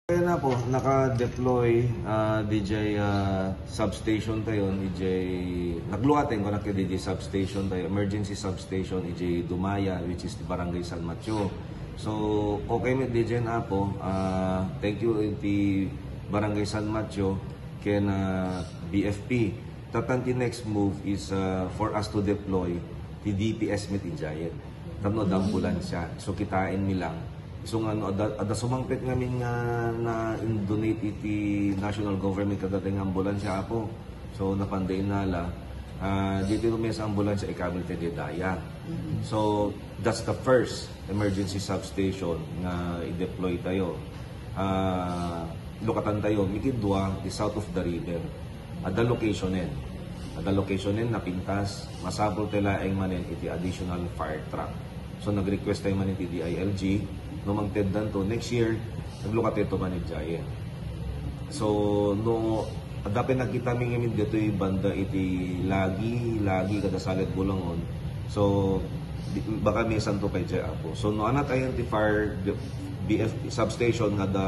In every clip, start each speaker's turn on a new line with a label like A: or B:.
A: Kaya na po, naka-deploy DJ substation tayo, DJ nagluhatin ko na kay DJ substation tayo, emergency substation, DJ Dumaya, which is the Barangay San Mateo. So, okay mit DJ na po, thank you iti Barangay San Mateo, kaya na BFP. Tatanti next move is for us to deploy the DPS mit Injayet. Tamno ambulansya, so kitain mi lang. So ano, ada sumangpit ngamin nga na donate iti national government kadating ambulansya apo. So napandain nala, dito may sa ambulansya ikabil ti daya. So that's the first emergency substation nga i-deploy tayo. Lukatan tayo, mikidwa, the south of the river. Ada locationen. Ada locationen na pintas, masabol tila ang manin iti additional fire truck. So nag-request tayo man iti DILG, no magteddan to next year, naglukat ito man Jayen. So no, dapat nakita mi ngamin dito yung banda iti lagi kada salit bulangon. So baka may santo kay Jay Apo. So no anat ay iti fire BF substation nga da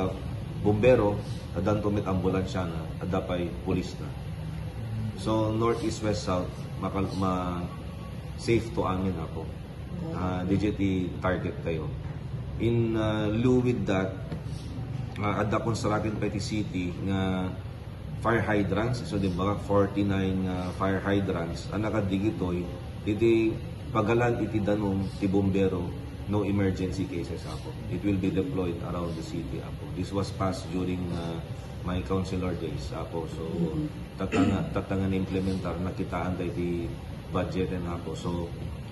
A: bombero, adan to mit ambulansya na, adapay pulis na. So north, east, west, south, safe to amin ako. DJT target tayo. In lieu with that, ada constructed by the city nga fire hydrants. So di ba 49 fire hydrants ang nakadigitoy iti pagalan iti danom ti bombero, no emergency cases apo. It will be deployed around the city apo. This was passed during my councilor days apo. So tatangan implementar nakitaan tayo di budget and apo. So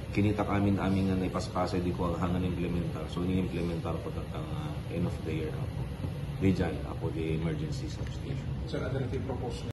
A: kinita amin nga naipaspasa di ko hangan implementar. So ni-implementar po tatang end of the year apo. Di dyan apo, the emergency substation.
B: Sir, ano rin propose